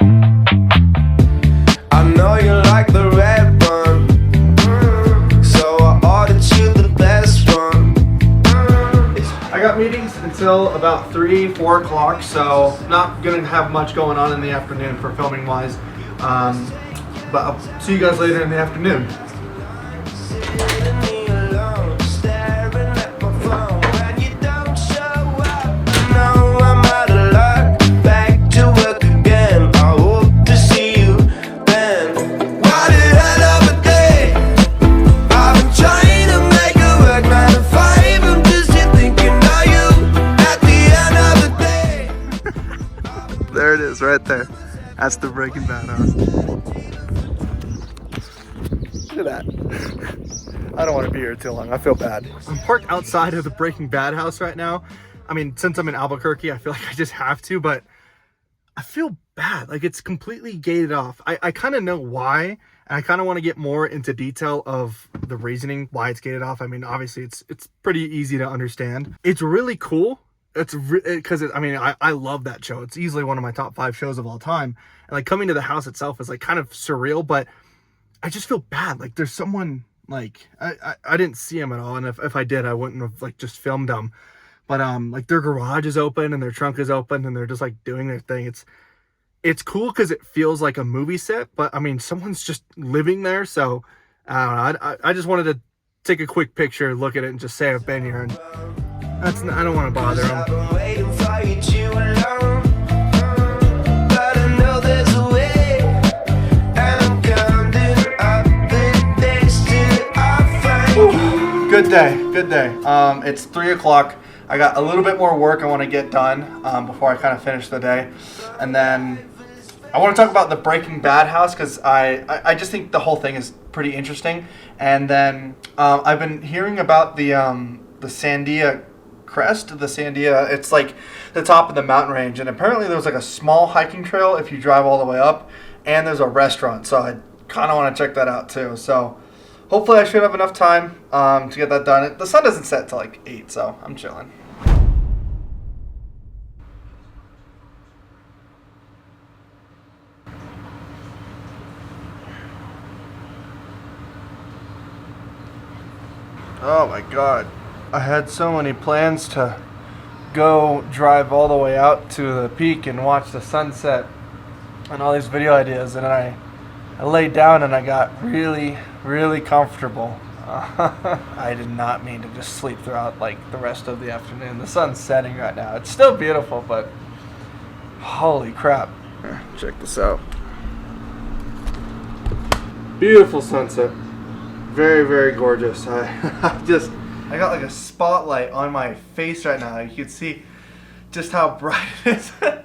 I know you like the red one, so I ordered you the best one. I got meetings until about 3-4 o'clock, so not gonna have much going on in the afternoon for filming wise. But I'll see you guys later in the afternoon. There it is, right there. That's the Breaking Bad house. Look at that. I don't want to be here too long. I feel bad. I'm parked outside of the Breaking Bad house right now. I mean, since I'm in Albuquerque, I feel like I just have to, but I feel bad. Like, it's completely gated off. I kind of know why, and I kind of want to get more into detail of the reasoning why it's gated off. I mean, obviously, it's pretty easy to understand. It's really cool. It's because I mean, I love that show. It's easily one of my top 5 shows of all time. And like coming to the house itself is like kind of surreal, but I just feel bad. Like there's someone, like I didn't see him at all, and if I did, I wouldn't have like just filmed them. But like their garage is open and their trunk is open and they're just like doing their thing. It's cool because it feels like a movie set, but I mean someone's just living there. So I don't know. I just wanted to take a quick picture, look at it, and just say I've been here. And I don't want to bother him. Good day, good day. It's 3 o'clock. I got a little bit more work I want to get done before I kind of finish the day. And then I want to talk about the Breaking Bad house because I just think the whole thing is pretty interesting. And then I've been hearing about the Sandia Crest, the Sandia. It's like the top of the mountain range. And apparently there's like a small hiking trail if you drive all the way up. And there's a restaurant. So I kind of want to check that out too. So hopefully I should have enough time to get that done. The sun doesn't set till like 8, so I'm chilling. Oh my god. I had so many plans to go drive all the way out to the peak and watch the sunset and all these video ideas, and then I laid down and I got really, really comfortable. I did not mean to just sleep throughout like the rest of the afternoon. The sun's setting right now. It's still beautiful, but holy crap. Here, check this out. Beautiful sunset. Very, very gorgeous. I got like a spotlight on my face right now. You can see just how bright it is. I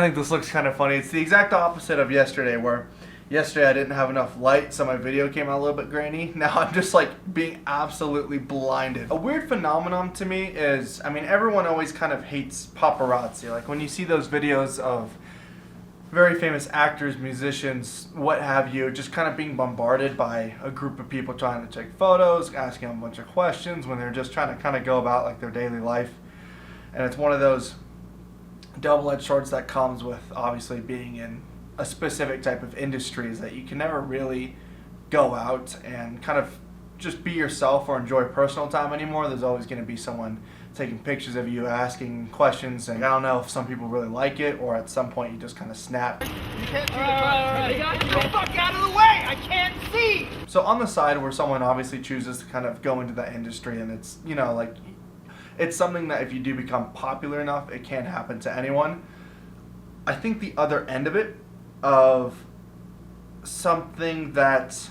think this looks kind of funny. It's the exact opposite of yesterday, where yesterday I didn't have enough light, so my video came out a little bit grainy. Now I'm just like being absolutely blinded. A weird phenomenon to me is, I mean, everyone always kind of hates paparazzi. Like when you see those videos of very famous actors, musicians, what have you, just kind of being bombarded by a group of people trying to take photos, asking them a bunch of questions when they're just trying to kind of go about like their daily life. And it's one of those double-edged swords that comes with obviously being in a specific type of industries, that you can never really go out and kind of just be yourself or enjoy personal time anymore. There's always going to be someone taking pictures of you, asking questions, and I don't know if some people really like it or at some point you just kind of snap. You can't see get the fuck out of the way! I can't see! So on the side where someone obviously chooses to kind of go into that industry, and it's, you know, like, it's something that if you do become popular enough, it can happen to anyone. I think the other end of it, of something that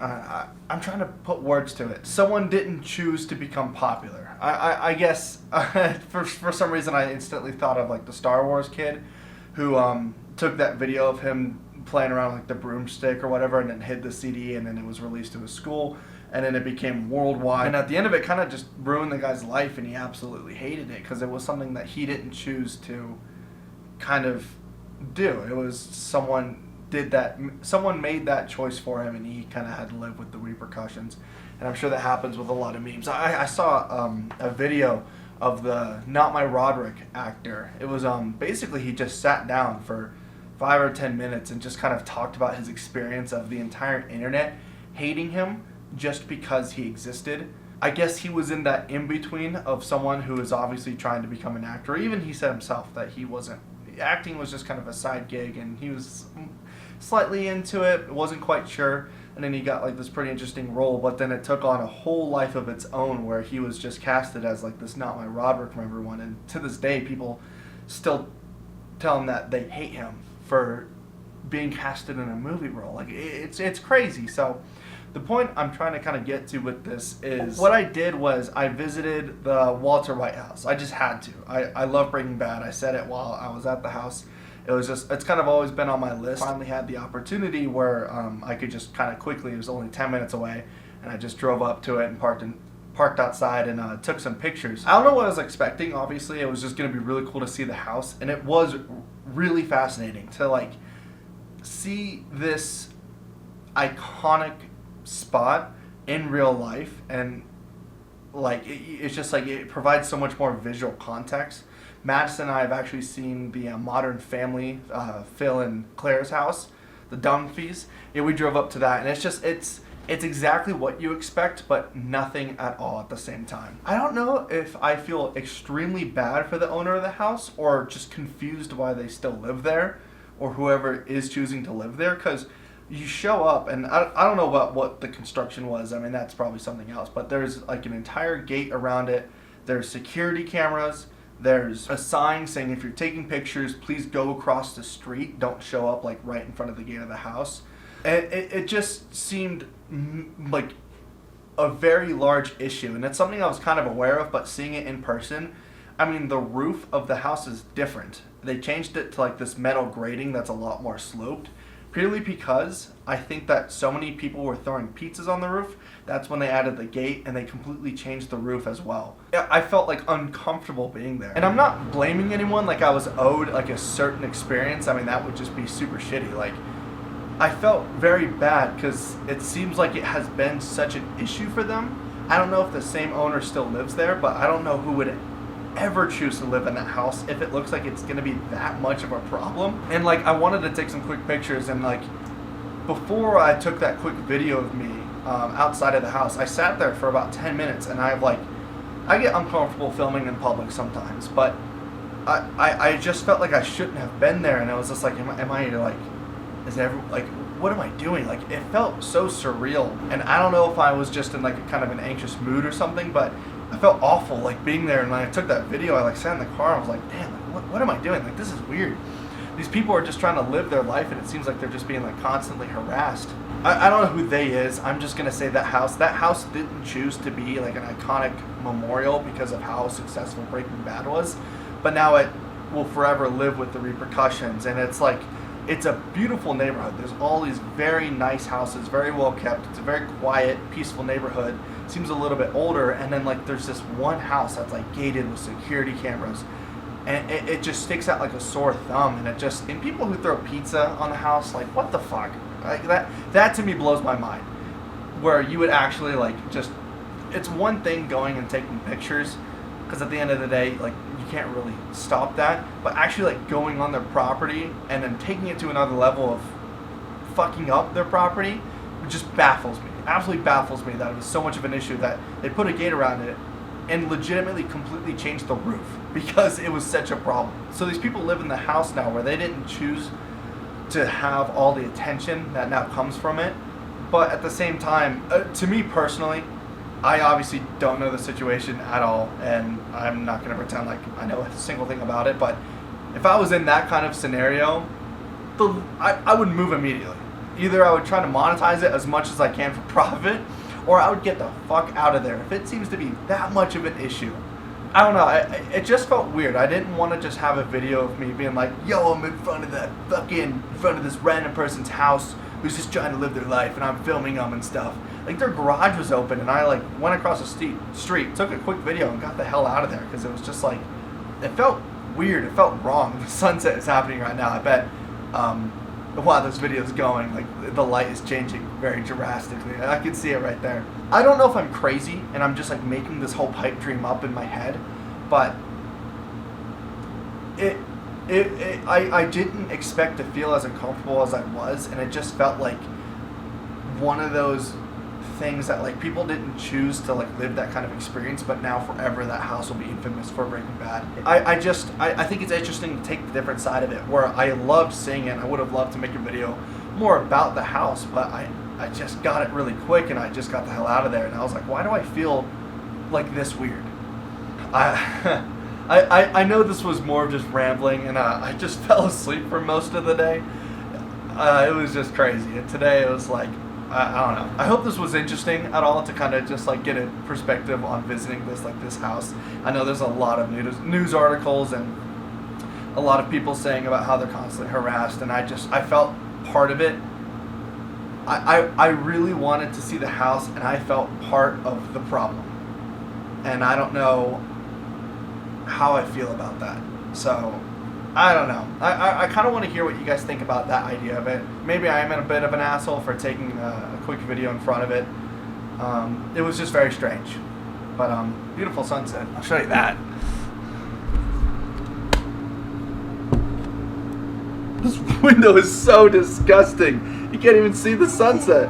I'm trying to put words to it. Someone didn't choose to become popular. I guess for some reason I instantly thought of like the Star Wars kid who took that video of him playing around like the broomstick or whatever, and then hid the CD, and then it was released to his school, and then it became worldwide. And at the end of it, kind of just ruined the guy's life, and he absolutely hated it because it was something that he didn't choose to kind of do. It was someone made that choice for him, and he kind of had to live with the repercussions. And I'm sure that happens with a lot of memes. I saw a video of the Not My Roderick actor. It was basically he just sat down for 5 or 10 minutes and just kind of talked about his experience of the entire internet hating him just because he existed. I guess he was in that in-between of someone who is obviously trying to become an actor. Even he said himself that he wasn't. Acting was just kind of a side gig, and he was slightly into it, wasn't quite sure, and then he got like this pretty interesting role, but then it took on a whole life of its own where he was just casted as like this Not My Roderick from everyone, and to this day people still tell him that they hate him for being casted in a movie role. Like it's crazy. So the point I'm trying to kind of get to with this is what I did was I visited the Walter White house. I just had to. I love Breaking Bad. I said it while I was at the house. It's kind of always been on my list. Finally had the opportunity where I could just kind of quickly, it was only 10 minutes away, and I just drove up to it and parked outside and took some pictures. I don't know what I was expecting. Obviously, it was just going to be really cool to see the house, and it was really fascinating to like see this iconic spot in real life, and like it's just like it provides so much more visual context. Madison and I have actually seen the Modern Family, Phil and Claire's house, the Dunphys. Yeah, we drove up to that, and it's exactly what you expect, but nothing at all at the same time. I don't know if I feel extremely bad for the owner of the house or just confused why they still live there, or whoever is choosing to live there, because you show up, and I don't know about what the construction was. I mean, that's probably something else, but there's like an entire gate around it. There's security cameras. There's a sign saying if you're taking pictures, please go across the street. Don't show up like right in front of the gate of the house. And it just seemed like a very large issue, and it's something I was kind of aware of, but seeing it in person, I mean, the roof of the house is different. They changed it to like this metal grating that's a lot more sloped, purely because I think that so many people were throwing pizzas on the roof. That's when they added the gate, and they completely changed the roof as well. I felt like uncomfortable being there. And I'm not blaming anyone like I was owed like a certain experience. I mean, that would just be super shitty. Like, I felt very bad because it seems like it has been such an issue for them. I don't know if the same owner still lives there, but I don't know who would ever choose to live in that house if it looks like it's going to be that much of a problem. And like, I wanted to take some quick pictures, and like before I took that quick video of me outside of the house, I sat there for about 10 minutes, and I get uncomfortable filming in public sometimes, but I just felt like I shouldn't have been there, and I was just like, am I like, what am I doing? Like, it felt so surreal, and I don't know if I was just in like a kind of an anxious mood or something, but I felt awful like being there. And when I took that video, I like sat in the car, and I was like, damn, like, what am I doing? Like, this is weird. These people are just trying to live their life, and it seems like they're just being like constantly harassed. I don't know who they is. I'm just gonna say that house didn't choose to be like an iconic memorial because of how successful Breaking Bad was, but now it will forever live with the repercussions. And it's like, it's a beautiful neighborhood. There's all these very nice houses, very well kept. It's a very quiet, peaceful neighborhood. Seems a little bit older, and then like there's this one house that's like gated with security cameras, and it just sticks out like a sore thumb. And people who throw pizza on the house, like, what the fuck? Like, that to me blows my mind. Where you would actually like just, it's one thing going and taking pictures, because at the end of the day, like, you can't really stop that, but actually like going on their property and then taking it to another level of fucking up their property just baffles me. Absolutely baffles me that it was so much of an issue that they put a gate around it and legitimately completely changed the roof because it was such a problem. So these people live in the house now where they didn't choose to have all the attention that now comes from it. But at the same time, to me personally, I obviously don't know the situation at all, and I'm not going to pretend like I know a single thing about it, but if I was in that kind of scenario, I would move immediately. Either I would try to monetize it as much as I can for profit, or I would get the fuck out of there if it seems to be that much of an issue. I don't know, it just felt weird. I didn't want to just have a video of me being like, yo, I'm in front of this random person's house who's just trying to live their life, and I'm filming them and stuff. Like, their garage was open, and I like went across the street, took a quick video, and got the hell out of there, because it was just like, it felt weird, it felt wrong. The sunset is happening right now. I bet while this video is going, like, the light is changing very drastically. I can see it right there. I don't know if I'm crazy and I'm just like making this whole pipe dream up in my head, but I didn't expect to feel as uncomfortable as I was, and it just felt like one of those things that like people didn't choose to like live that kind of experience, but now forever that house will be infamous for Breaking Bad. I think it's interesting to take the different side of it, where I loved seeing it. I would have loved to make a video more about the house, but I just got it really quick, and I just got the hell out of there, and I was like, why do I feel like this weird? I know this was more of just rambling, and I just fell asleep for most of the day. It was just crazy. And today it was like, I don't know. I hope this was interesting at all to kind of just like get a perspective on visiting this house. I know there's a lot of news articles and a lot of people saying about how they're constantly harassed, and I felt part of it. I really wanted to see the house, and I felt part of the problem. And I don't know how I feel about that. So, I don't know. I kind of want to hear what you guys think about that idea of it. Maybe I am a bit of an asshole for taking a quick video in front of it. It was just very strange. But, beautiful sunset. I'll show you that. This window is so disgusting. You can't even see the sunset.